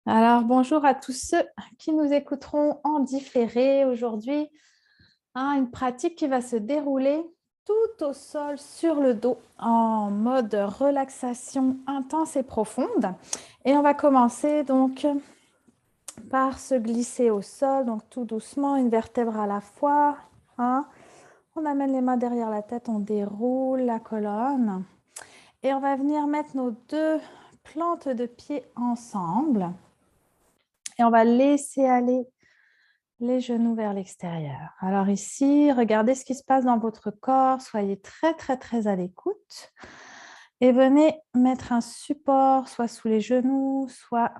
Alors, bonjour à tous ceux qui nous écouteront en différé aujourd'hui. Une pratique qui va se dérouler tout au sol sur le dos en mode relaxation intense et profonde. Et on va commencer donc par se glisser au sol, donc tout doucement, une vertèbre à la fois. hein. On amène les mains derrière la tête, on déroule la colonne. Et on va venir mettre nos deux plantes de pied ensemble. Et on va laisser aller les genoux vers l'extérieur. Alors ici, regardez ce qui se passe dans votre corps. Soyez très, très, très à l'écoute. Et venez mettre un support, soit sous les genoux, soit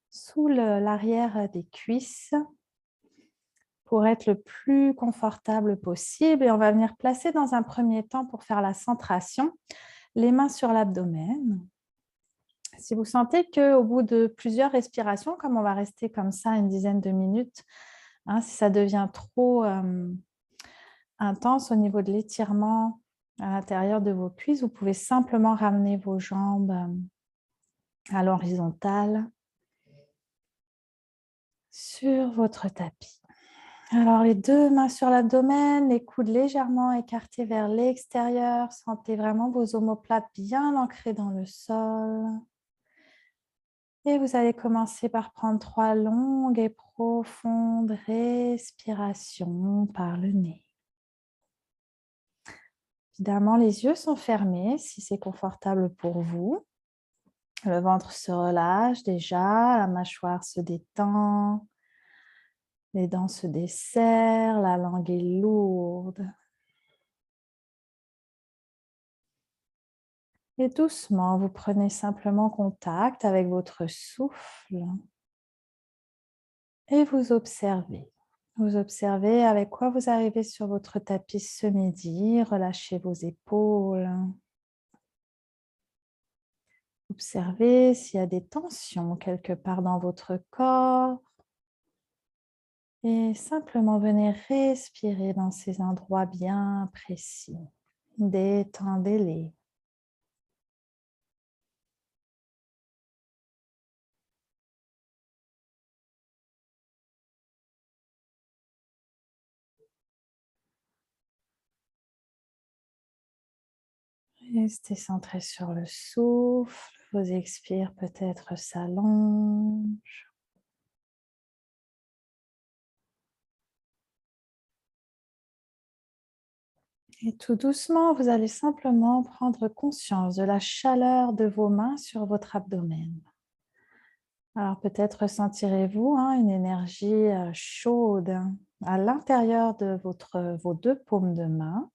sous l'arrière des cuisses, pour être le plus confortable possible. Et on va venir placer dans un premier temps, pour faire la centration, les mains sur l'abdomen. Si vous sentez qu'au bout de plusieurs respirations, comme on va rester comme ça une dizaine de minutes, si ça devient trop intense au niveau de l'étirement à l'intérieur de vos cuisses, vous pouvez simplement ramener vos jambes à l'horizontale sur votre tapis. Alors, les deux mains sur l'abdomen, les coudes légèrement écartés vers l'extérieur. Sentez vraiment vos omoplates bien ancrées dans le sol. Et vous allez commencer par prendre 3 longues et profondes respirations par le nez. Évidemment, les yeux sont fermés si c'est confortable pour vous. Le ventre se relâche déjà, la mâchoire se détend, les dents se desserrent, la langue est lourde. Et doucement, vous prenez simplement contact avec votre souffle et vous observez. Vous observez avec quoi vous arrivez sur votre tapis ce midi. Relâchez vos épaules. Observez s'il y a des tensions quelque part dans votre corps. Et simplement venez respirer dans ces endroits bien précis. Détendez-les. Restez centré sur le souffle. Vos expires peut-être s'allongent. Et tout doucement, vous allez simplement prendre conscience de la chaleur de vos mains sur votre abdomen. Alors peut-être ressentirez-vous une énergie chaude à l'intérieur de vos deux paumes de main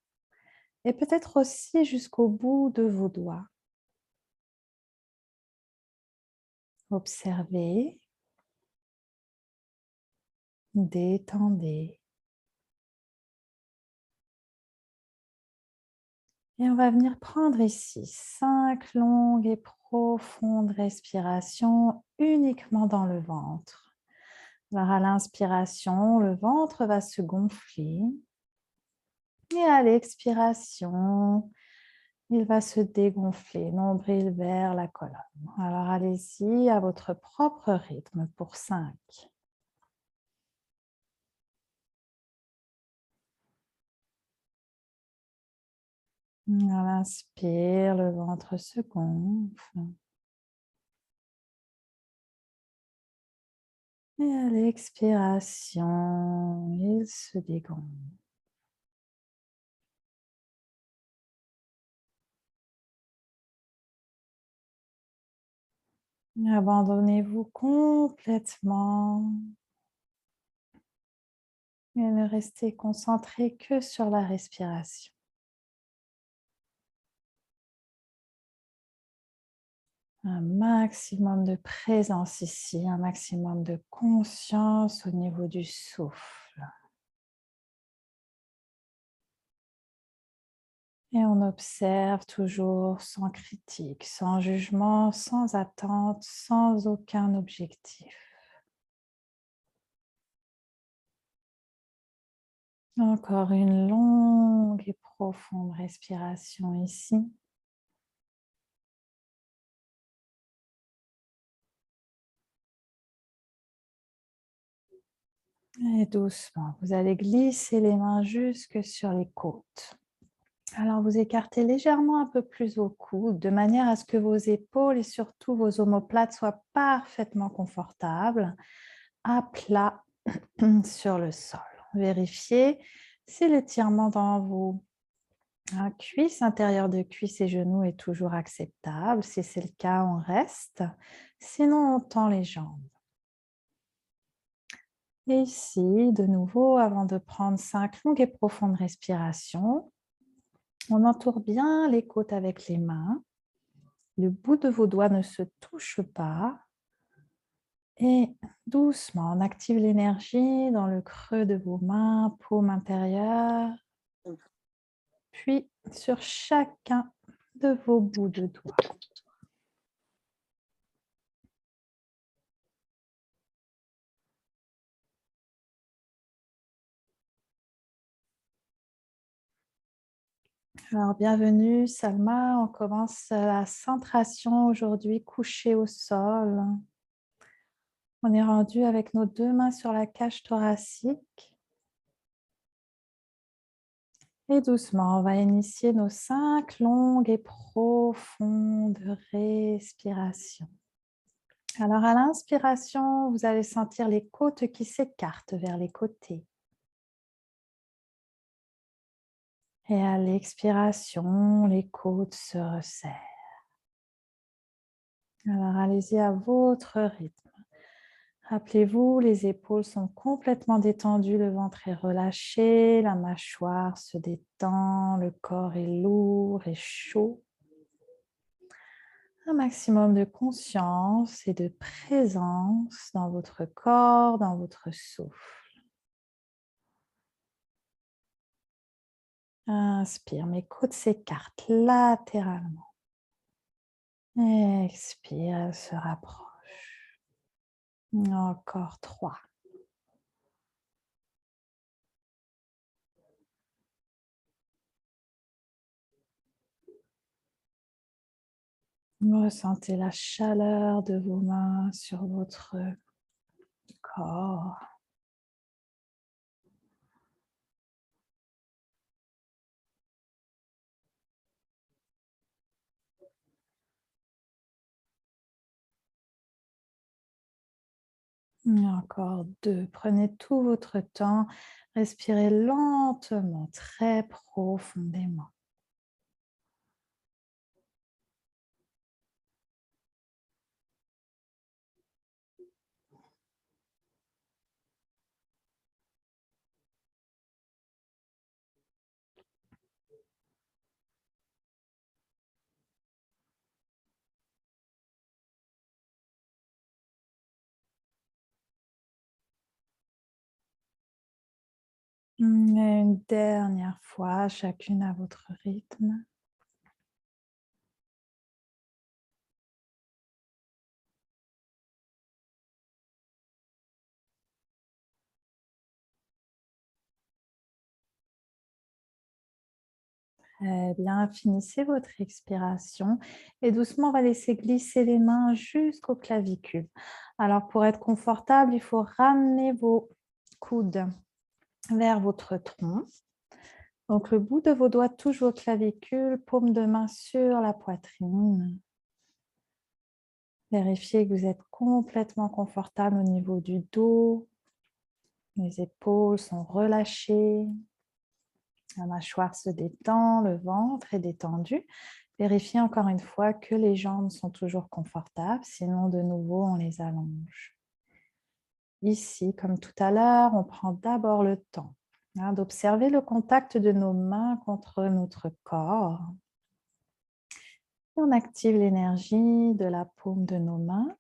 et peut-être aussi jusqu'au bout de vos doigts. Observez, détendez. Et on va venir prendre ici 5 longues et profondes respirations uniquement dans le ventre. Alors à l'inspiration, le ventre va se gonfler et à l'expiration, il va se dégonfler, nombril vers la colonne. Alors allez-y à votre propre rythme pour 5. À l'inspire, le ventre se gonfle. Et à l'expiration, il se dégonfle. Abandonnez-vous complètement et ne restez concentré que sur la respiration. Un maximum de présence ici, un maximum de conscience au niveau du souffle. Et on observe toujours sans critique, sans jugement, sans attente, sans aucun objectif. Encore une longue et profonde respiration ici. Et doucement, vous allez glisser les mains jusque sur les côtes. Alors, vous écartez légèrement un peu plus vos coudes de manière à ce que vos épaules et surtout vos omoplates soient parfaitement confortables, à plat sur le sol. Vérifiez si l'étirement dans vos cuisses, intérieures de cuisses et genoux est toujours acceptable. Si c'est le cas, on reste. Sinon, on tend les jambes. Et ici, de nouveau, avant de prendre 5 longues et profondes respirations, on entoure bien les côtes avec les mains. Le bout de vos doigts ne se touche pas. Et doucement, on active l'énergie dans le creux de vos mains, paume intérieure, puis sur chacun de vos bouts de doigts. Alors, bienvenue Salma, on commence la centration aujourd'hui, couchée au sol. On est rendu avec nos 2 mains sur la cage thoracique. Et doucement, on va initier nos 5 longues et profondes respirations. Alors, à l'inspiration, vous allez sentir les côtes qui s'écartent vers les côtés. Et à l'expiration, les côtes se resserrent. Alors, allez-y à votre rythme. Rappelez-vous, les épaules sont complètement détendues, le ventre est relâché, la mâchoire se détend, le corps est lourd et chaud. Un maximum de conscience et de présence dans votre corps, dans votre souffle. Inspire, mes côtes s'écartent latéralement. Expire, elles se rapprochent. Encore 3. Ressentez la chaleur de vos mains sur votre corps. Encore 2. Prenez tout votre temps. Respirez lentement, très profondément. Et une dernière fois, chacune à votre rythme. Très bien, finissez votre expiration et doucement, on va laisser glisser les mains jusqu'aux clavicules. Alors, pour être confortable, il faut ramener vos coudes vers votre tronc. Donc, le bout de vos doigts touche vos clavicules, paume de main sur la poitrine. Vérifiez que vous êtes complètement confortable au niveau du dos. Les épaules sont relâchées. La mâchoire se détend, le ventre est détendu. Vérifiez encore une fois que les jambes sont toujours confortables, sinon de nouveau on les allonge. Ici, comme tout à l'heure, on prend d'abord le temps d'observer le contact de nos mains contre notre corps. Et on active l'énergie de la paume de nos mains,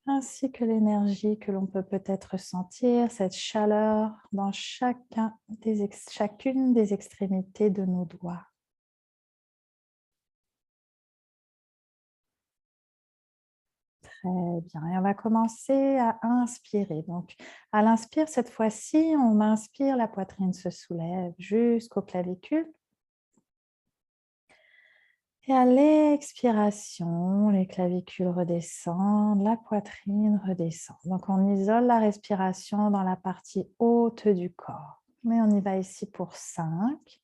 ainsi que l'énergie que l'on peut peut-être sentir, cette chaleur dans chacune des extrémités de nos doigts. Très bien. Et on va commencer à inspirer. Donc, à l'inspire, cette fois-ci, on inspire, la poitrine se soulève jusqu'aux clavicules. Et à l'expiration, les clavicules redescendent, la poitrine redescend. Donc, on isole la respiration dans la partie haute du corps. Mais on y va ici pour 5.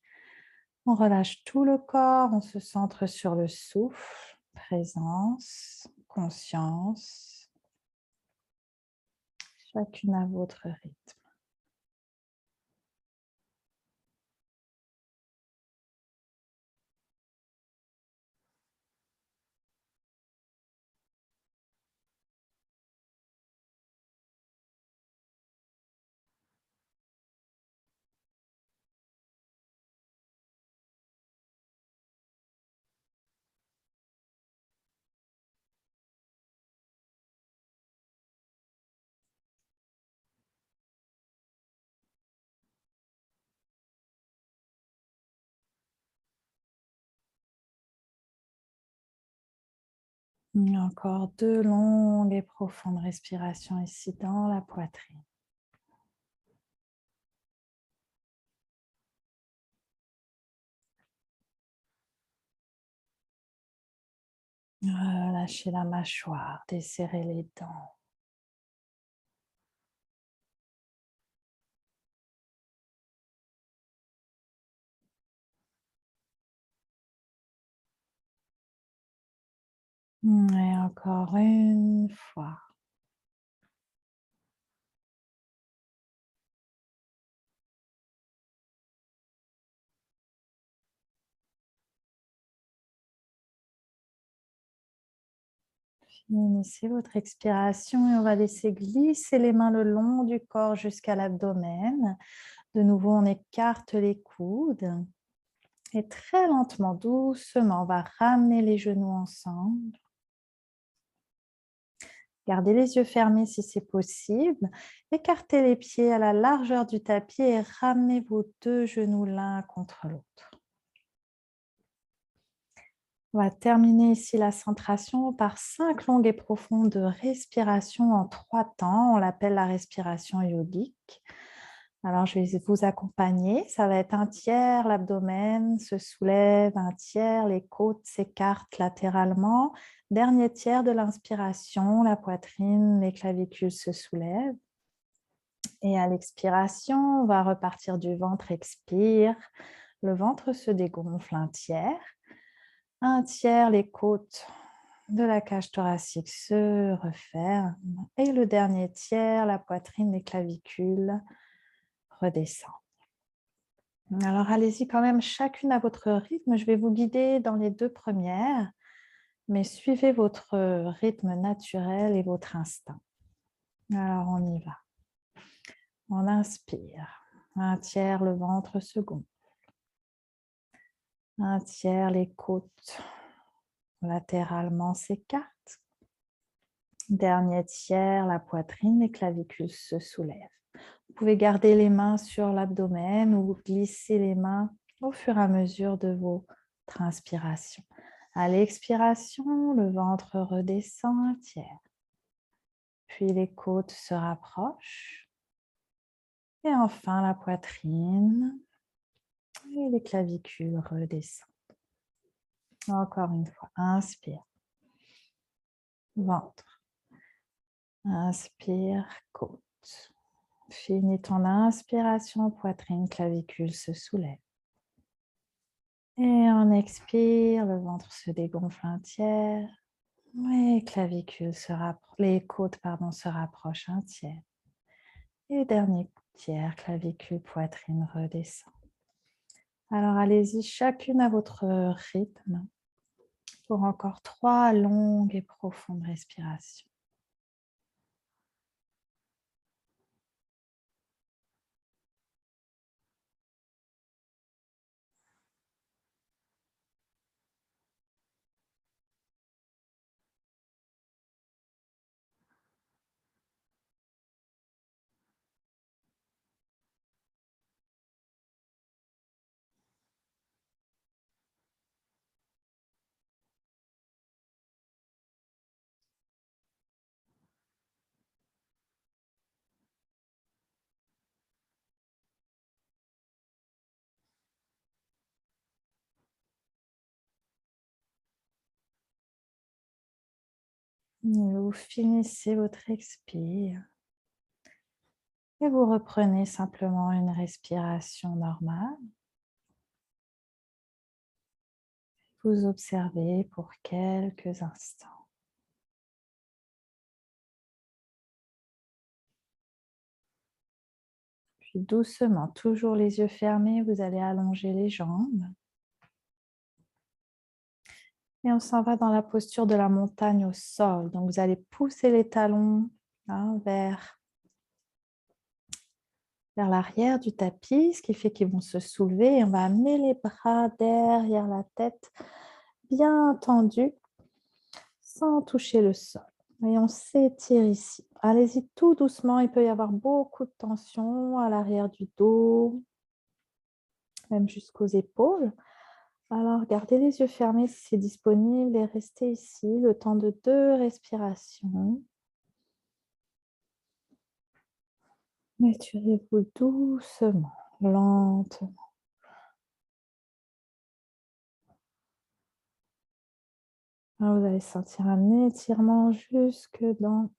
On relâche tout le corps, on se centre sur le souffle, présence, conscience, chacune à votre rythme. Encore 2 longues et profondes respirations ici dans la poitrine. Relâchez la mâchoire, desserrez les dents. Et encore une fois. Finissez votre expiration et on va laisser glisser les mains le long du corps jusqu'à l'abdomen. De nouveau, on écarte les coudes. Et très lentement, doucement, on va ramener les genoux ensemble. Gardez les yeux fermés si c'est possible. Écartez les pieds à la largeur du tapis et ramenez vos 2 genoux l'un contre l'autre. On va terminer ici la centration par 5 longues et profondes respirations en 3 temps. On l'appelle la respiration yogique. Alors, je vais vous accompagner. Ça va être un tiers, l'abdomen se soulève, un tiers, les côtes s'écartent latéralement. Dernier tiers de l'inspiration, la poitrine, les clavicules se soulèvent. Et à l'expiration, on va repartir du ventre, expire. Le ventre se dégonfle un tiers, les côtes de la cage thoracique se referment. Et le dernier tiers, la poitrine, les clavicules redescendent. Alors, allez-y quand même chacune à votre rythme. Je vais vous guider dans les 2 premières, mais suivez votre rythme naturel et votre instinct. Alors, on y va. On inspire. Un tiers, le ventre se gonfle. Un tiers, les côtes latéralement s'écartent. Dernier tiers, la poitrine, les clavicules se soulèvent. Vous pouvez garder les mains sur l'abdomen ou glisser les mains au fur et à mesure de votre inspiration. À l'expiration, le ventre redescend un tiers. Puis les côtes se rapprochent. Et enfin la poitrine et les clavicules redescendent. Encore une fois, inspire. Ventre. Inspire, côte. Finis ton inspiration, poitrine, clavicule se soulève. Et on expire, le ventre se dégonfle un tiers. Les clavicules les côtes se rapprochent un tiers. Et dernier tiers, clavicule, poitrine redescend. Alors allez-y, chacune à votre rythme pour encore 3 longues et profondes respirations. Vous finissez votre expire et vous reprenez simplement une respiration normale. Vous observez pour quelques instants. Puis doucement, toujours les yeux fermés, vous allez allonger les jambes. Et on s'en va dans la posture de la montagne au sol. Donc vous allez pousser les talons vers l'arrière du tapis, ce qui fait qu'ils vont se soulever. Et on va amener les bras derrière la tête, bien tendus, sans toucher le sol. Et on s'étire ici. Allez-y tout doucement, il peut y avoir beaucoup de tension à l'arrière du dos, même jusqu'aux épaules. Alors, gardez les yeux fermés si c'est disponible et restez ici le temps de 2 respirations. Étirez-vous doucement, lentement. Alors, vous allez sentir un étirement jusque dans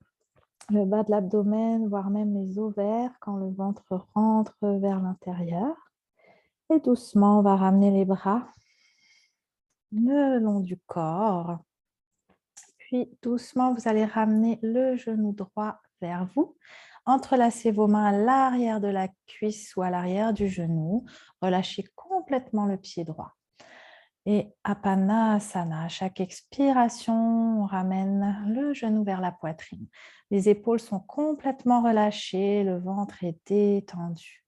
le bas de l'abdomen, voire même les ovaires quand le ventre rentre vers l'intérieur. Et doucement, on va ramener les bras le long du corps. Puis doucement, vous allez ramener le genou droit vers vous. Entrelacez vos mains à l'arrière de la cuisse ou à l'arrière du genou. Relâchez complètement le pied droit. Et Apanasana, à chaque expiration, on ramène le genou vers la poitrine. Les épaules sont complètement relâchées, le ventre est détendu.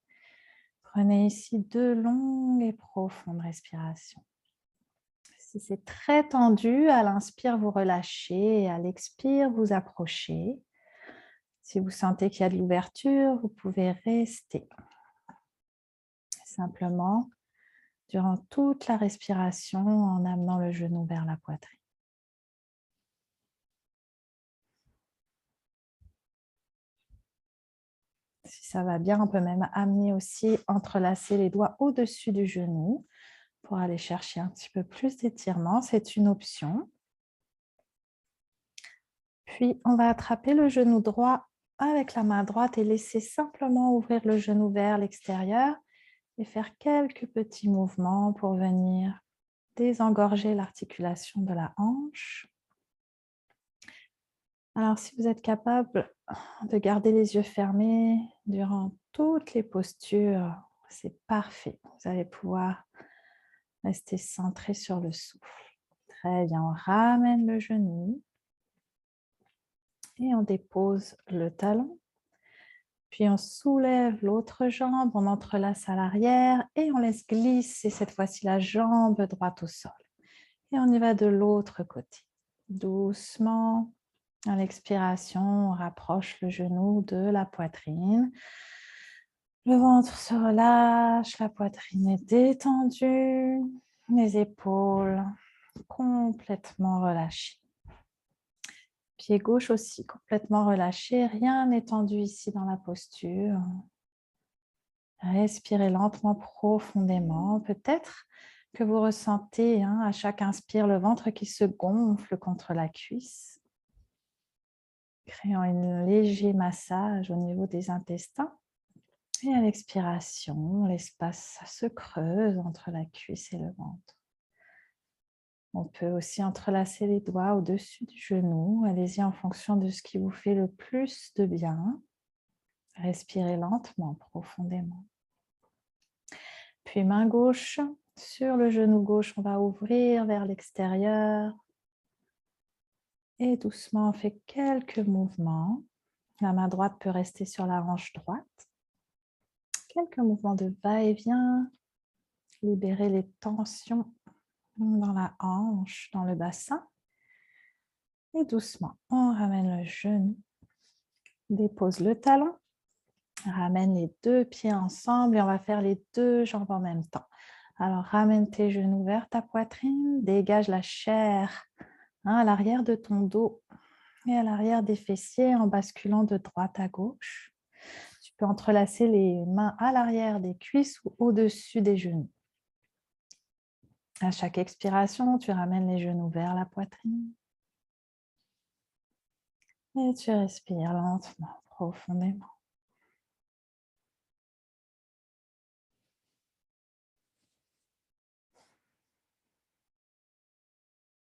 Prenez ici 2 longues et profondes respirations. Si c'est très tendu, à l'inspire, vous relâchez et à l'expire, vous approchez. Si vous sentez qu'il y a de l'ouverture, vous pouvez rester. Simplement, durant toute la respiration, en amenant le genou vers la poitrine. Si ça va bien, on peut même amener aussi, entrelacer les doigts au-dessus du genou pour aller chercher un petit peu plus d'étirement. C'est une option. Puis, on va attraper le genou droit avec la main droite et laisser simplement ouvrir le genou vers l'extérieur et faire quelques petits mouvements pour venir désengorger l'articulation de la hanche. Alors, si vous êtes capable de garder les yeux fermés durant toutes les postures, c'est parfait. Vous allez pouvoir rester centré sur le souffle. Très bien, on ramène le genou et on dépose le talon. Puis on soulève l'autre jambe, on entrelace à l'arrière et on laisse glisser cette fois-ci la jambe droite au sol. Et on y va de l'autre côté. Doucement, à l'expiration, on rapproche le genou de la poitrine. Le ventre se relâche, la poitrine est détendue, les épaules complètement relâchées. Pied gauche aussi complètement relâché, rien n'est tendu ici dans la posture. Respirez lentement, profondément. Peut-être que vous ressentez à chaque inspire le ventre qui se gonfle contre la cuisse, créant un léger massage au niveau des intestins. Et à l'expiration, l'espace se creuse entre la cuisse et le ventre. On peut aussi entrelacer les doigts au-dessus du genou. Allez-y en fonction de ce qui vous fait le plus de bien. Respirez lentement, profondément. Puis main gauche sur le genou gauche, on va ouvrir vers l'extérieur. Et doucement, on fait quelques mouvements. La main droite peut rester sur la hanche droite. Quelques mouvements de va-et-vient. Libérer les tensions dans la hanche, dans le bassin. Et doucement, on ramène le genou. Dépose le talon. Ramène les 2 pieds ensemble et on va faire les 2 jambes en même temps. Alors, ramène tes genoux vers ta poitrine. Dégage la chair à l'arrière de ton dos et à l'arrière des fessiers en basculant de droite à gauche. Tu peux entrelacer les mains à l'arrière des cuisses ou au-dessus des genoux. À chaque expiration, tu ramènes les genoux vers la poitrine. Et tu respires lentement, profondément.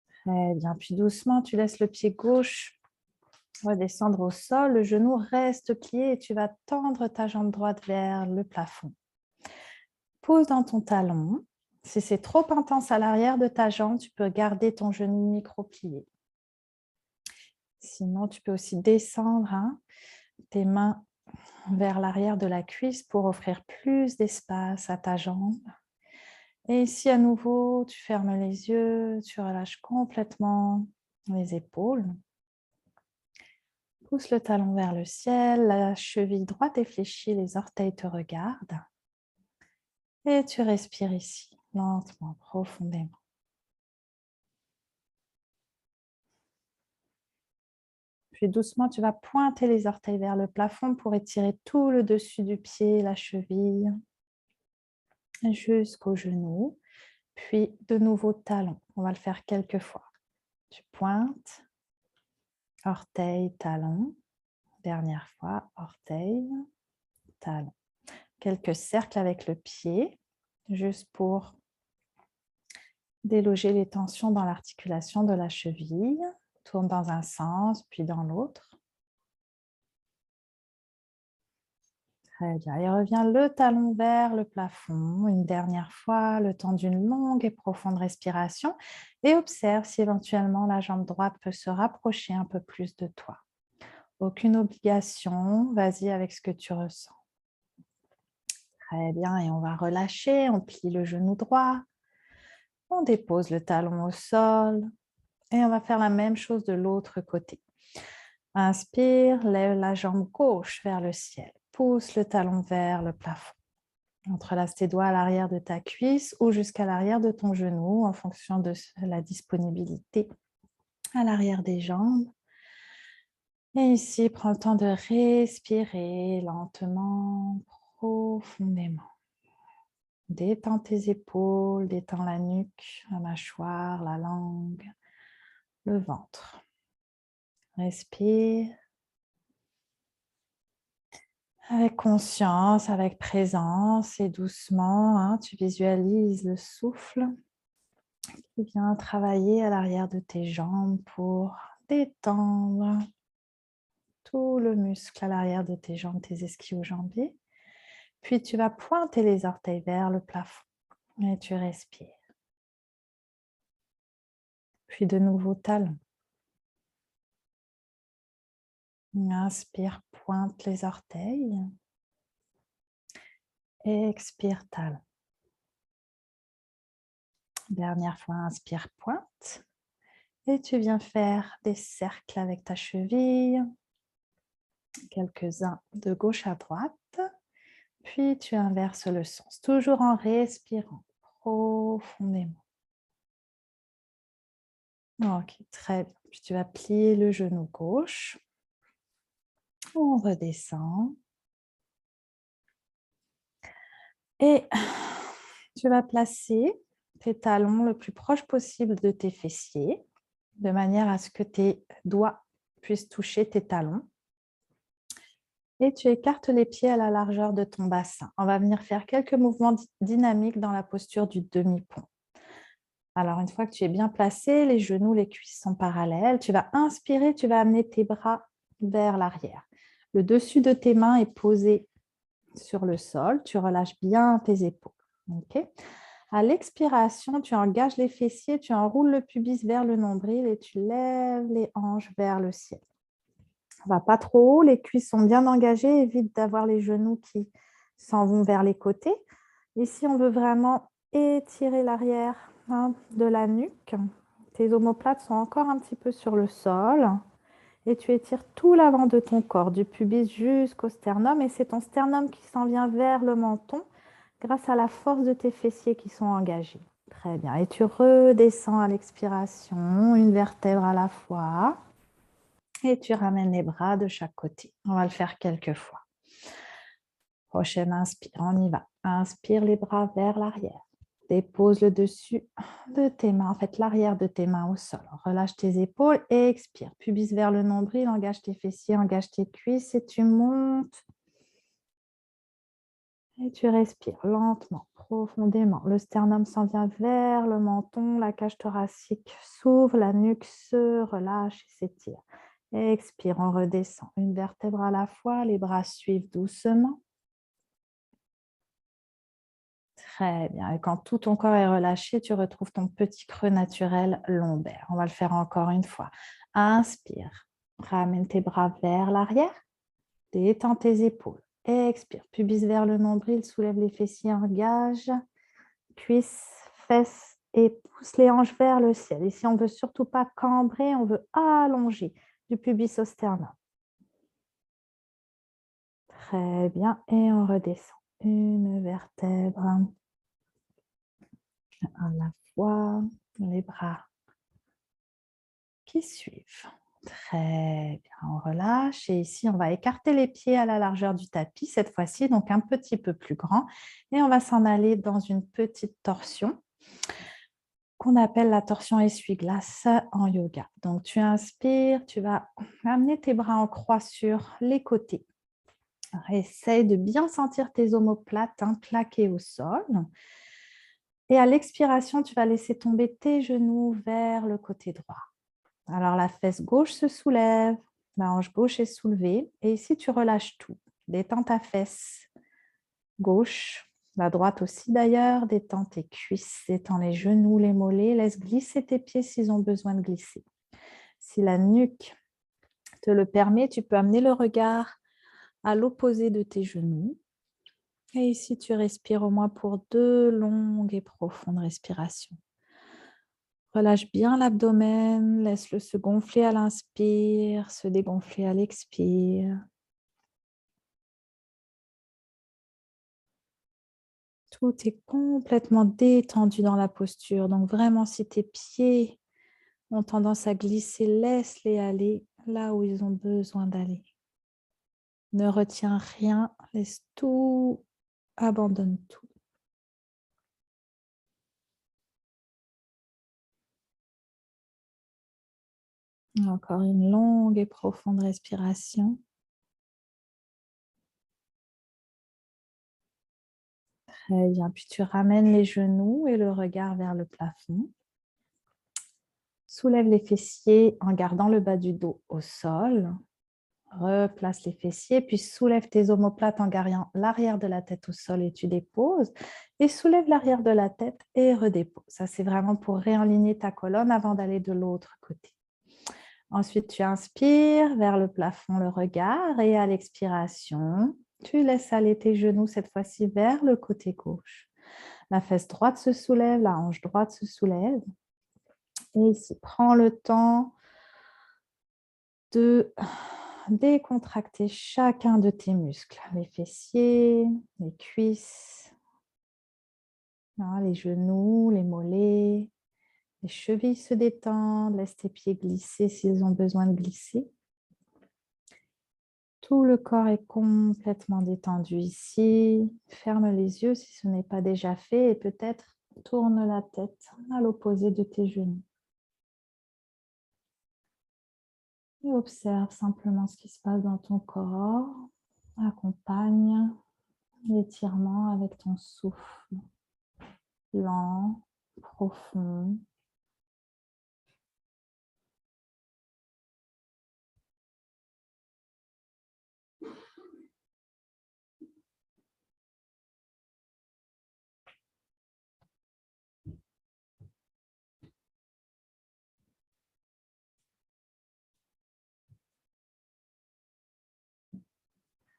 Très bien. Puis doucement, tu laisses le pied gauche redescendre au sol. Le genou reste plié et tu vas tendre ta jambe droite vers le plafond. Pose dans ton talon. Si c'est trop intense à l'arrière de ta jambe, tu peux garder ton genou micro-plié. Sinon, tu peux aussi descendre tes mains vers l'arrière de la cuisse pour offrir plus d'espace à ta jambe. Et ici, à nouveau, tu fermes les yeux, tu relâches complètement les épaules. Pousse le talon vers le ciel, la cheville droite est fléchie, les orteils te regardent. Et tu respires ici, lentement, profondément. Puis doucement, tu vas pointer les orteils vers le plafond pour étirer tout le dessus du pied, la cheville, jusqu'au genou. Puis de nouveau talon. On va le faire quelques fois. Tu pointes, orteil, talon. Dernière fois, orteil, talon. Quelques cercles avec le pied, juste pour déloger les tensions dans l'articulation de la cheville. Tourne dans un sens, puis dans l'autre. Très bien. Et reviens le talon vers le plafond. Une dernière fois, le temps d'une longue et profonde respiration. Et observe si éventuellement la jambe droite peut se rapprocher un peu plus de toi. Aucune obligation. Vas-y avec ce que tu ressens. Très bien. Et on va relâcher. On plie le genou droit. On dépose le talon au sol. Et on va faire la même chose de l'autre côté. Inspire, lève la jambe gauche vers le ciel. Pousse le talon vers le plafond. Entrelace tes doigts à l'arrière de ta cuisse ou jusqu'à l'arrière de ton genou en fonction de la disponibilité à l'arrière des jambes. Et ici, prends le temps de respirer lentement, profondément. Détends tes épaules, détends la nuque, la mâchoire, la langue, le ventre. Respire. Avec conscience, avec présence et doucement, tu visualises le souffle qui vient travailler à l'arrière de tes jambes pour détendre tout le muscle à l'arrière de tes jambes, tes ischio-jambiers. Puis tu vas pointer les orteils vers le plafond et tu respires. Puis de nouveau talon. Inspire, pointe les orteils. Expire, talon. Dernière fois, inspire, pointe. Et tu viens faire des cercles avec ta cheville. Quelques-uns de gauche à droite. Puis tu inverses le sens, toujours en respirant profondément. Ok, très bien. Puis tu vas plier le genou gauche. On redescend. Et tu vas placer tes talons le plus proche possible de tes fessiers, de manière à ce que tes doigts puissent toucher tes talons. Et tu écartes les pieds à la largeur de ton bassin. On va venir faire quelques mouvements dynamiques dans la posture du demi-pont. Alors, une fois que tu es bien placé, les genoux, les cuisses sont parallèles. Tu vas inspirer, tu vas amener tes bras vers l'arrière. Le dessus de tes mains est posé sur le sol. Tu relâches bien tes épaules. Okay. À l'expiration, tu engages les fessiers, tu enroules le pubis vers le nombril et tu lèves les hanches vers le ciel. On ne va pas trop haut, les cuisses sont bien engagées. Évite d'avoir les genoux qui s'en vont vers les côtés. Ici, on veut vraiment étirer l'arrière de la nuque. Tes omoplates sont encore un petit peu sur le sol. Et tu étires tout l'avant de ton corps, du pubis jusqu'au sternum. Et c'est ton sternum qui s'en vient vers le menton grâce à la force de tes fessiers qui sont engagés. Très bien. Et tu redescends à l'expiration, une vertèbre à la fois. Et tu ramènes les bras de chaque côté. On va le faire quelques fois. Prochaine inspire, on y va. Inspire les bras vers l'arrière. Dépose le dessus de tes mains, en fait l'arrière de tes mains au sol. Relâche tes épaules et expire. Pubis vers le nombril, engage tes fessiers, engage tes cuisses et tu montes. Et tu respires lentement, profondément. Le sternum s'en vient vers le menton, la cage thoracique s'ouvre, la nuque se relâche et s'étire. Expire, on redescend. Une vertèbre à la fois, les bras suivent doucement. Très bien. Et quand tout ton corps est relâché, tu retrouves ton petit creux naturel lombaire. On va le faire encore une fois. Inspire. Ramène tes bras vers l'arrière. Détends tes épaules. Expire. Pubis vers le nombril. Soulève les fessiers. Engage. Cuisses, fesses et pousse les hanches vers le ciel. Ici, on ne veut surtout pas cambrer. On veut allonger du pubis au sternum. Très bien. Et on redescend. Une vertèbre à la fois, les bras qui suivent. Très bien, on relâche et ici on va écarter les pieds à la largeur du tapis cette fois-ci, donc un petit peu plus grand, et on va s'en aller dans une petite torsion qu'on appelle la torsion essuie-glace en yoga. Donc tu inspires, tu vas amener tes bras en croix sur les côtés. Essaye de bien sentir tes omoplates plaquées au sol. Et à l'expiration, tu vas laisser tomber tes genoux vers le côté droit. Alors, la fesse gauche se soulève, la hanche gauche est soulevée. Et ici, tu relâches tout. Détends ta fesse gauche, la droite aussi d'ailleurs. Détends tes cuisses, détends les genoux, les mollets. Laisse glisser tes pieds s'ils ont besoin de glisser. Si la nuque te le permet, tu peux amener le regard à l'opposé de tes genoux. Et ici, tu respires au moins pour 2 longues et profondes respirations. Relâche bien l'abdomen, laisse-le se gonfler à l'inspire, se dégonfler à l'expire. Tout est complètement détendu dans la posture. Donc vraiment, si tes pieds ont tendance à glisser, laisse-les aller là où ils ont besoin d'aller. Ne retiens rien, laisse tout, abandonne tout. Encore une longue et profonde respiration. Très bien. Puis tu ramènes les genoux et le regard vers le plafond. Soulève les fessiers en gardant le bas du dos au sol. Replace les fessiers, puis soulève tes omoplates en gardant l'arrière de la tête au sol et tu déposes. Et soulève l'arrière de la tête et redépose. Ça, c'est vraiment pour réaligner ta colonne avant d'aller de l'autre côté. Ensuite, tu inspires vers le plafond le regard et à l'expiration, tu laisses aller tes genoux cette fois-ci vers le côté gauche. La fesse droite se soulève, la hanche droite se soulève. Et ici, prends le temps de décontracter chacun de tes muscles. Les fessiers, les cuisses, les genoux, les mollets. Les chevilles se détendent, laisse tes pieds glisser s'ils ont besoin de glisser. Tout le corps est complètement détendu ici. Ferme les yeux si ce n'est pas déjà fait et peut-être tourne la tête à l'opposé de tes genoux. Et observe simplement ce qui se passe dans ton corps. Accompagne l'étirement avec ton souffle lent, profond.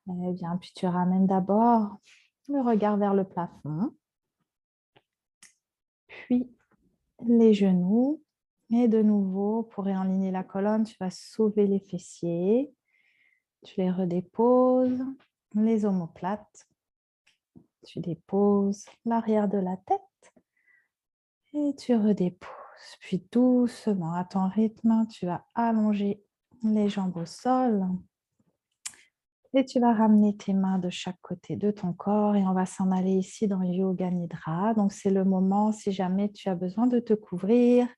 Eh bien, puis tu ramènes d'abord le regard vers le plafond, puis les genoux. Et de nouveau, pour réaligner la colonne, tu vas soulever les fessiers. Tu les redéposes, les omoplates. Tu déposes l'arrière de la tête et tu redéposes. Puis doucement, à ton rythme, tu vas allonger les jambes au sol. Et tu vas ramener tes mains de chaque côté de ton corps et on va s'en aller ici dans Yoga Nidra. Donc, c'est le moment si jamais tu as besoin de te couvrir.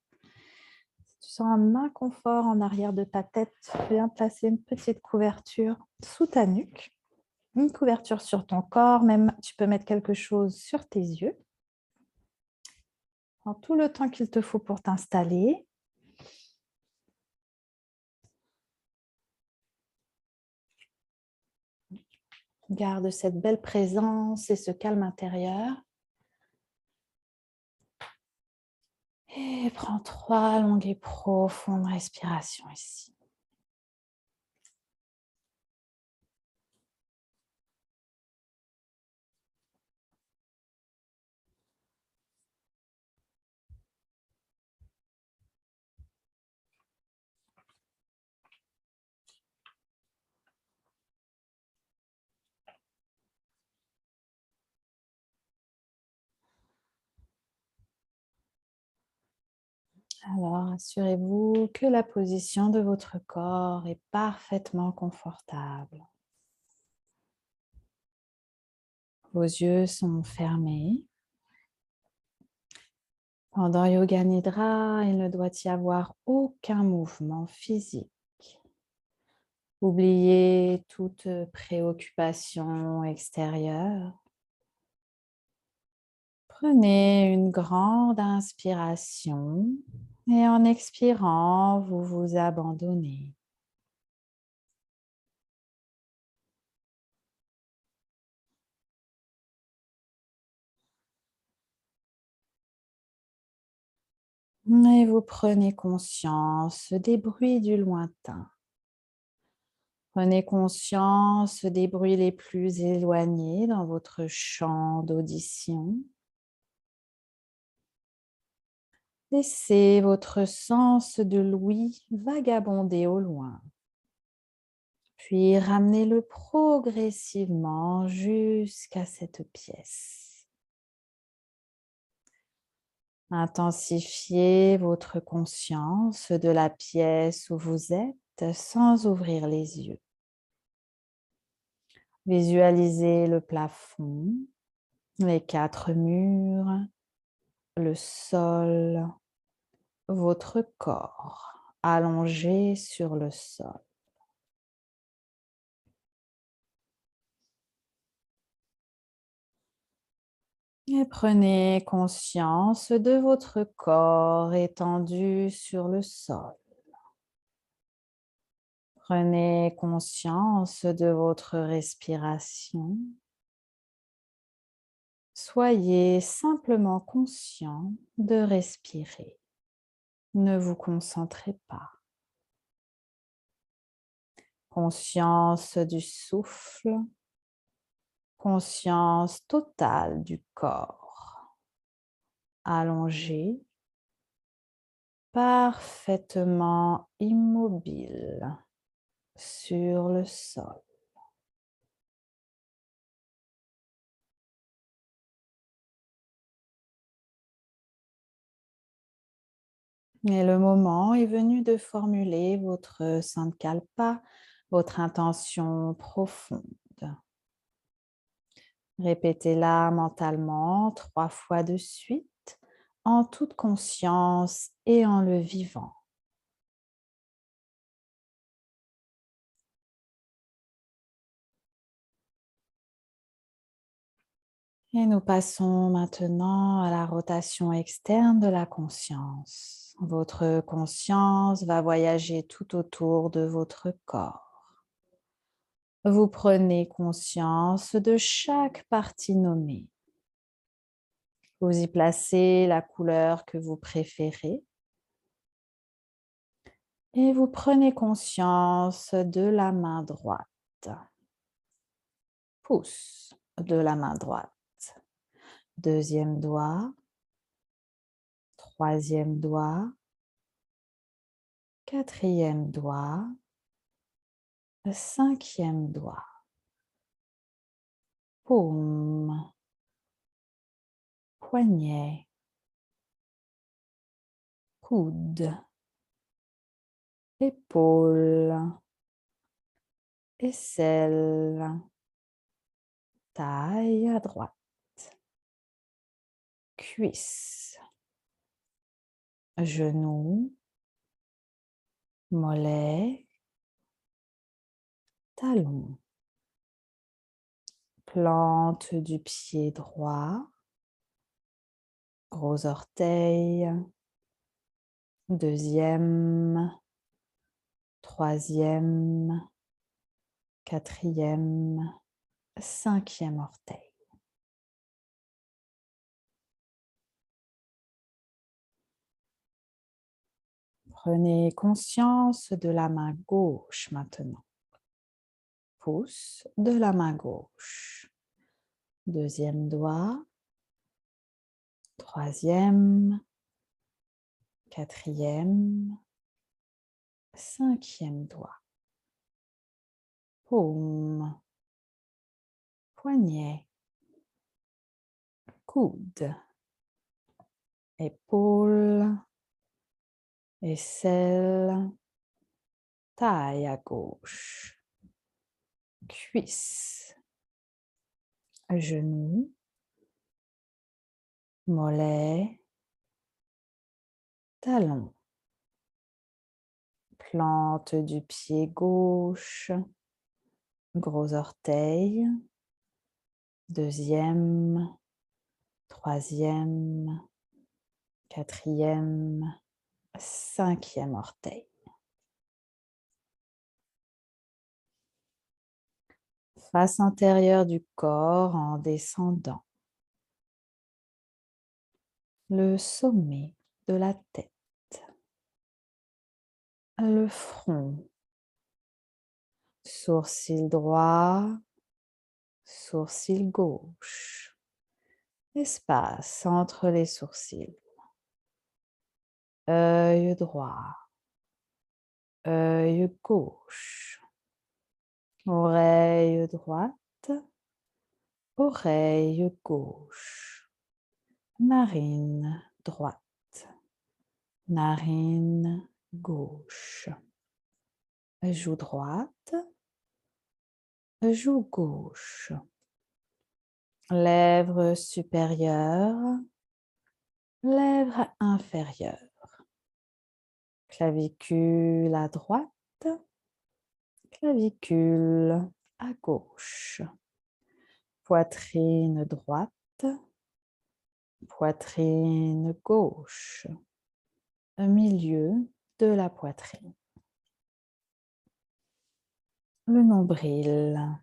Si tu sens un inconfort en arrière de ta tête, viens placer une petite couverture sous ta nuque. Une couverture sur ton corps, même tu peux mettre quelque chose sur tes yeux. Prends tout le temps qu'il te faut pour t'installer. Garde cette belle présence et ce calme intérieur. Et prends 3 longues et profondes respirations ici. Alors, assurez-vous que la position de votre corps est parfaitement confortable. Vos yeux sont fermés. Pendant Yoga Nidra, il ne doit y avoir aucun mouvement physique. Oubliez toute préoccupation extérieure. Prenez une grande inspiration et en expirant, vous vous abandonnez. Et vous prenez conscience des bruits du lointain. Prenez conscience des bruits les plus éloignés dans votre champ d'audition. Laissez votre sens de l'ouïe vagabonder au loin. Puis ramenez-le progressivement jusqu'à cette pièce. Intensifiez votre conscience de la pièce où vous êtes sans ouvrir les yeux. Visualisez le plafond, les 4 murs, le sol, votre corps allongé sur le sol. Et prenez conscience de votre corps étendu sur le sol. Prenez conscience de votre respiration. Soyez simplement conscient de respirer. Ne vous concentrez pas. Conscience du souffle. Conscience totale du corps. Allongé. Parfaitement immobile sur le sol. Et le moment est venu de formuler votre Sankalpa, votre intention profonde. Répétez-la mentalement 3 fois de suite, en toute conscience et en le vivant. Et nous passons maintenant à la rotation externe de la conscience. Votre conscience va voyager tout autour de votre corps. Vous prenez conscience de chaque partie nommée. Vous y placez la couleur que vous préférez. Et vous prenez conscience de la main droite. Pouce de la main droite. Deuxième doigt. Troisième doigt. Quatrième doigt. Cinquième doigt. Paume. Poignet. Coude. Épaule. aisselle, taille à droite, cuisse, genou, mollet, talon, plante du pied droit, gros orteil, deuxième, troisième, quatrième, cinquième orteil. Prenez conscience de la main gauche maintenant. Pouce de la main gauche. Deuxième doigt. Troisième. Quatrième. Cinquième doigt. Paume. Poignet. Coude. Épaule. Aisselle. Taille à gauche. Cuisse. Genou. Mollet. Talon. Plante du pied gauche. Gros orteil. Deuxième. Troisième. Quatrième. Cinquième orteil. Face intérieure du corps en descendant. Le sommet de la tête. Le front. Sourcil droit. Sourcil gauche. Espace entre les sourcils. Œil droit. Œil gauche. Oreille droite. Oreille gauche. Narine droite. Narine gauche. Joue droite. Joue gauche. Lèvres supérieures. Lèvres inférieures. Clavicule à droite. Clavicule à gauche. Poitrine droite. Poitrine gauche. Milieu de la poitrine. Le nombril.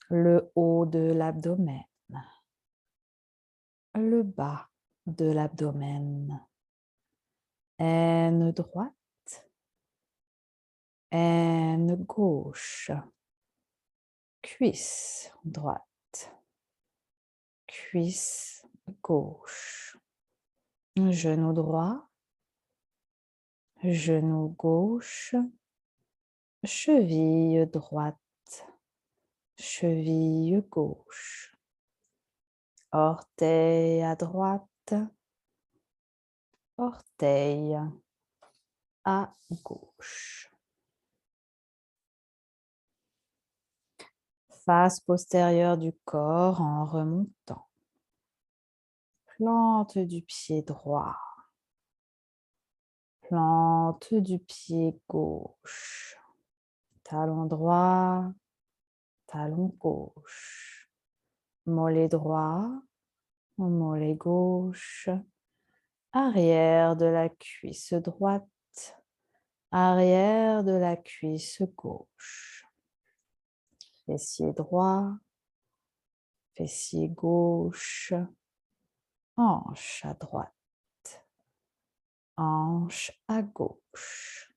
Le haut de l'abdomen. Le bas de l'abdomen. Aine droite. Aine gauche. Cuisse droite. Cuisse gauche. Genou droit. Genou gauche. Cheville droite. Cheville gauche. Orteil à droite. Orteil à gauche. Face postérieure du corps en remontant. Plante du pied droit. Plante du pied gauche. Talon droit. Talon gauche. Mollet droit. Mollet gauche. Arrière de la cuisse droite. Arrière de la cuisse gauche. Fessier droit. Fessier gauche. Hanche à droite. Hanche à gauche.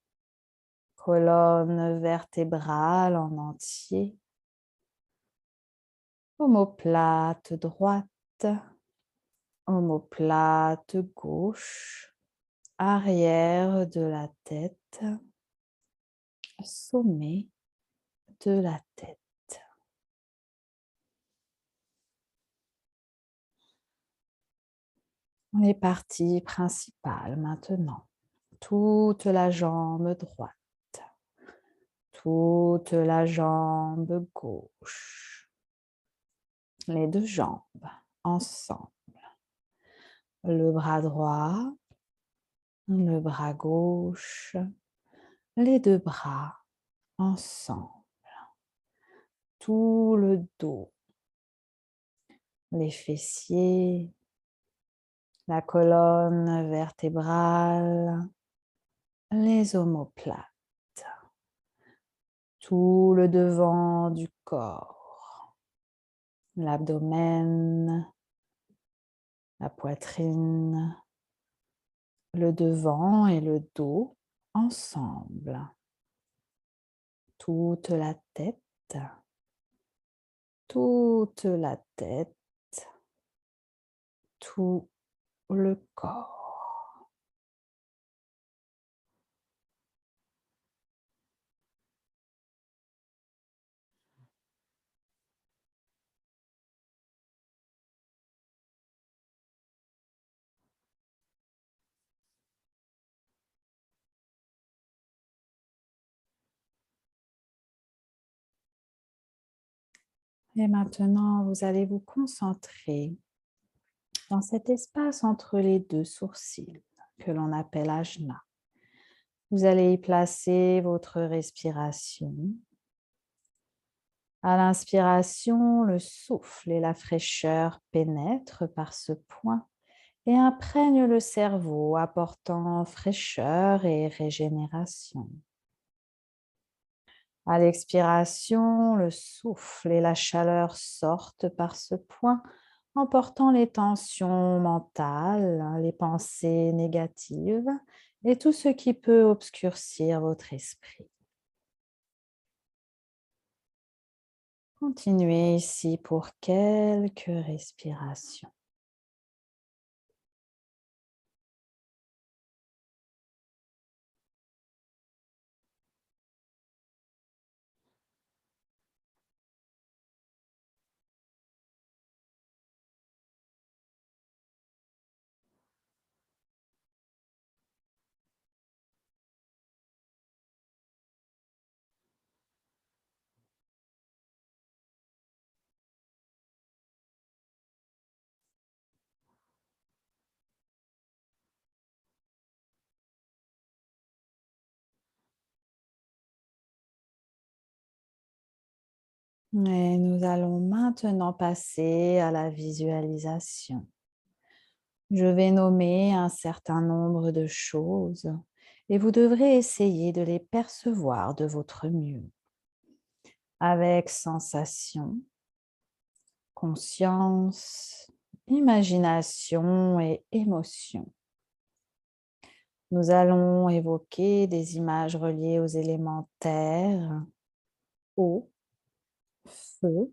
Colonne vertébrale en entier. Omoplate droite. Omoplate gauche. Arrière de la tête. Sommet de la tête. Les parties principales maintenant. Toute la jambe droite. toute la jambe gauche, les deux jambes ensemble, le bras droit, le bras gauche, les deux bras ensemble, tout le dos, les fessiers, la colonne vertébrale, les omoplates, tout le devant du corps, l'abdomen, la poitrine, le devant et le dos ensemble, toute la tête, tout le corps. Et maintenant, vous allez vous concentrer dans cet espace entre les deux sourcils que l'on appelle ajna. Vous allez y placer votre respiration. À l'inspiration, le souffle et la fraîcheur pénètrent par ce point et imprègnent le cerveau, apportant fraîcheur et régénération. À l'expiration, le souffle et la chaleur sortent par ce point, emportant les tensions mentales, les pensées négatives et tout ce qui peut obscurcir votre esprit. Continuez ici pour quelques respirations. Et nous allons maintenant passer à la visualisation. Je vais nommer un certain nombre de choses et vous devrez essayer de les percevoir de votre mieux, avec sensation, conscience, imagination et émotion. Nous allons évoquer des images reliées aux éléments terre, eau, feu,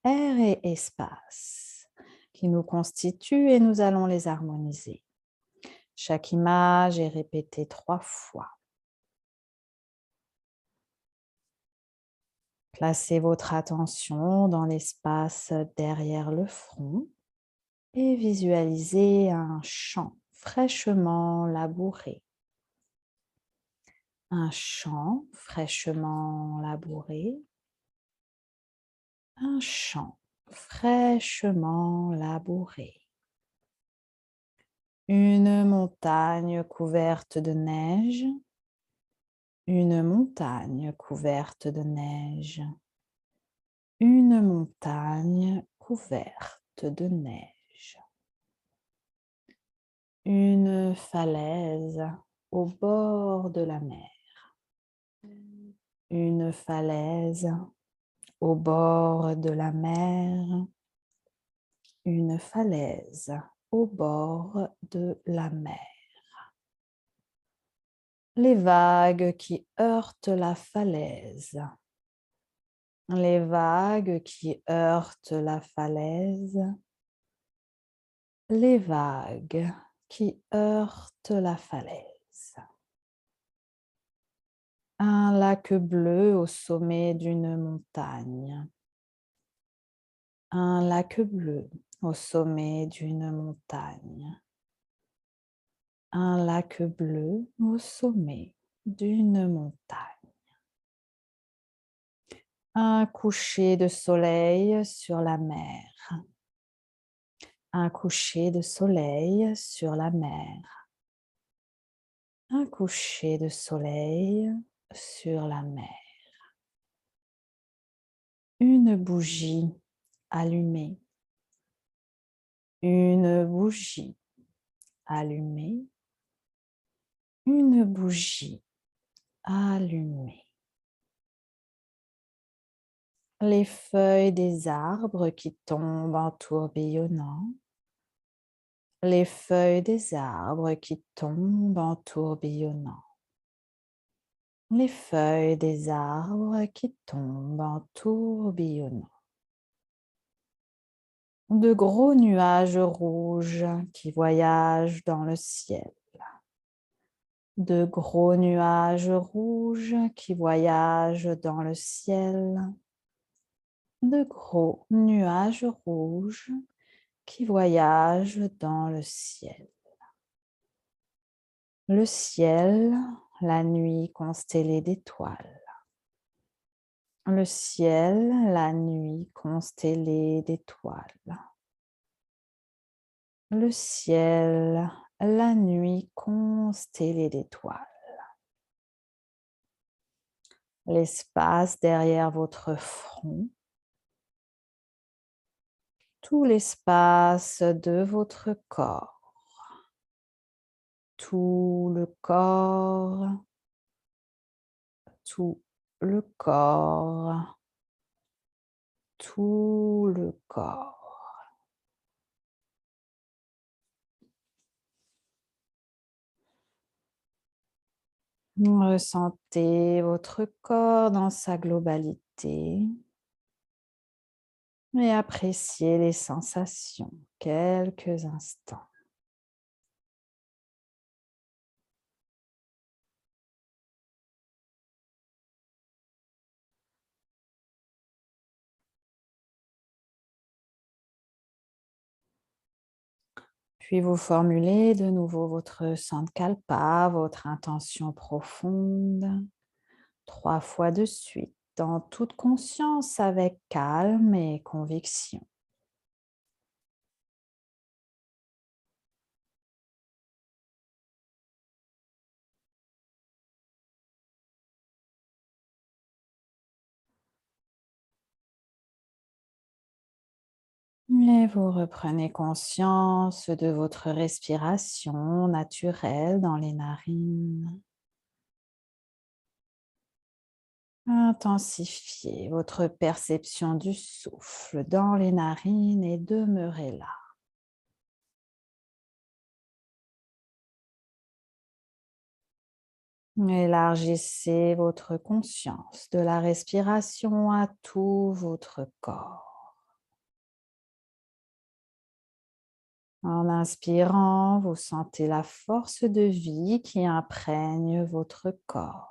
air et espace qui nous constituent et nous allons les harmoniser. Chaque image est répétée 3 fois. Placez votre attention dans l'espace derrière le front et visualisez un champ fraîchement labouré. Un champ fraîchement labouré. Un champ fraîchement labouré. Une montagne couverte de neige. Une montagne couverte de neige. Une montagne couverte de neige. Une falaise au bord de la mer. Une falaise au bord de la mer. Une falaise au bord de la mer. Les vagues qui heurtent la falaise. Les vagues qui heurtent la falaise. Les vagues qui heurtent la falaise. Un lac bleu au sommet d'une montagne. Un lac bleu au sommet d'une montagne. Un lac bleu au sommet d'une montagne. Un coucher de soleil sur la mer. Un coucher de soleil sur la mer. Un coucher de soleil sur la mer. Une bougie allumée. Une bougie allumée. Une bougie allumée. Les feuilles des arbres qui tombent en tourbillonnant. Les feuilles des arbres qui tombent en tourbillonnant. Les feuilles des arbres qui tombent en tourbillonnant. De gros nuages rouges qui voyagent dans le ciel. De gros nuages rouges qui voyagent dans le ciel. De gros nuages rouges qui voyagent dans le ciel. Le ciel, la nuit constellée d'étoiles. Le ciel, la nuit constellée d'étoiles. Le ciel, la nuit constellée d'étoiles. L'espace derrière votre front. Tout l'espace de votre corps. Tout le corps. Tout le corps. Tout le corps. Ressentez votre corps dans sa globalité et appréciez les sensations quelques instants. Puis vous formulez de nouveau votre Sankalpa, votre intention profonde, 3 fois de suite, dans toute conscience, avec calme et conviction. Et vous reprenez conscience de votre respiration naturelle dans les narines. Intensifiez votre perception du souffle dans les narines et demeurez là. Élargissez votre conscience de la respiration à tout votre corps. En inspirant, vous sentez la force de vie qui imprègne votre corps.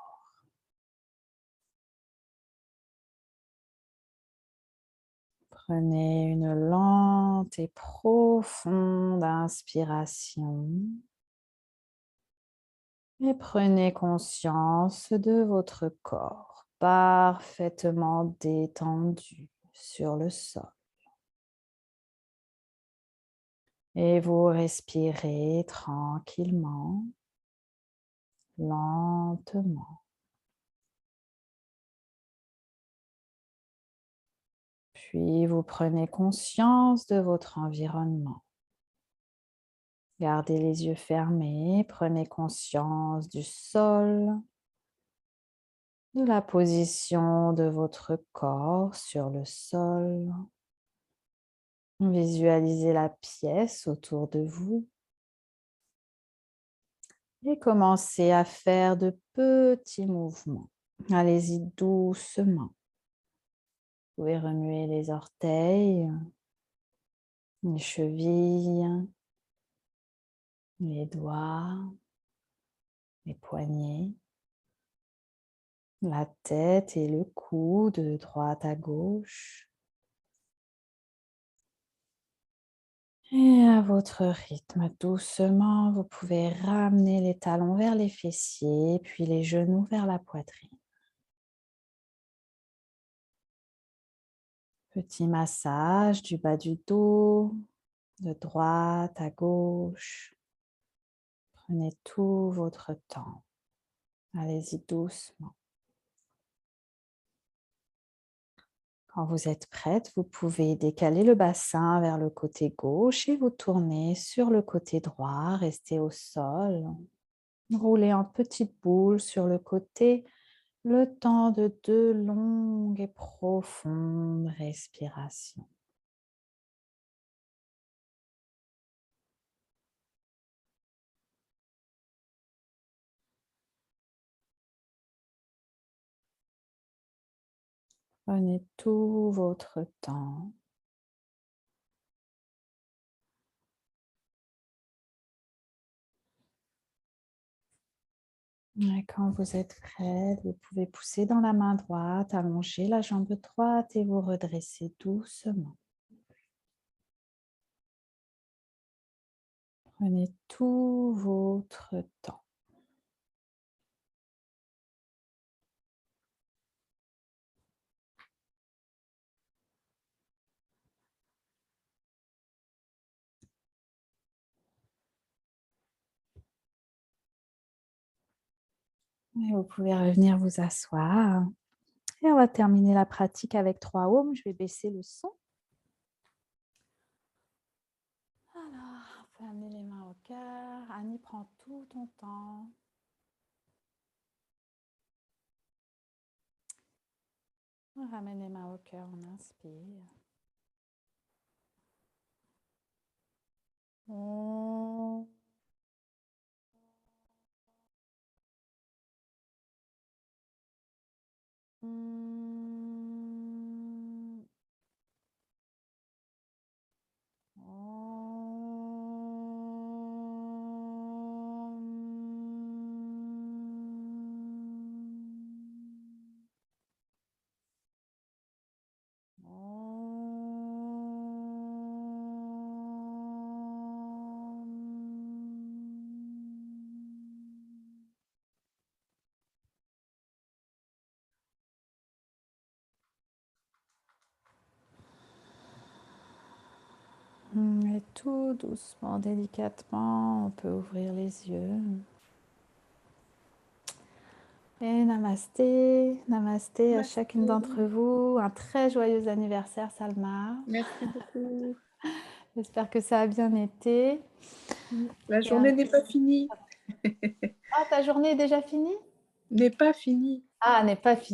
Prenez une lente et profonde inspiration et prenez conscience de votre corps parfaitement détendu sur le sol. Et vous respirez tranquillement, lentement. Puis vous prenez conscience de votre environnement. Gardez les yeux fermés, prenez conscience du sol, de la position de votre corps sur le sol. Visualisez la pièce autour de vous et commencez à faire de petits mouvements. Allez-y doucement. Vous pouvez remuer les orteils, les chevilles, les doigts, les poignets, la tête et le cou de droite à gauche. Et à votre rythme, doucement, vous pouvez ramener les talons vers les fessiers, puis les genoux vers la poitrine. Petit massage du bas du dos, de droite à gauche. Prenez tout votre temps. Allez-y doucement. Quand vous êtes prête, vous pouvez décaler le bassin vers le côté gauche et vous tourner sur le côté droit. Restez au sol. Roulez en petite boule sur le côté le temps de 2 longues et profondes respirations. Prenez tout votre temps. Et quand vous êtes prête, vous pouvez pousser dans la main droite, allonger la jambe droite et vous redresser doucement. Prenez tout votre temps. Et vous pouvez revenir vous asseoir. Et on va terminer la pratique avec 3 ohms. Je vais baisser le son. Alors, on peut amener les mains au cœur. Annie, prends tout ton temps. On ramène les mains au cœur, on inspire. On... Et tout doucement, délicatement, on peut ouvrir les yeux. Et namasté, namasté à chacune d'entre vous. Un très joyeux anniversaire, Salma. Merci beaucoup. J'espère que ça a bien été. La journée n'est pas finie. Ah, ta journée est déjà finie? N'est pas finie. Ah, n'est pas finie.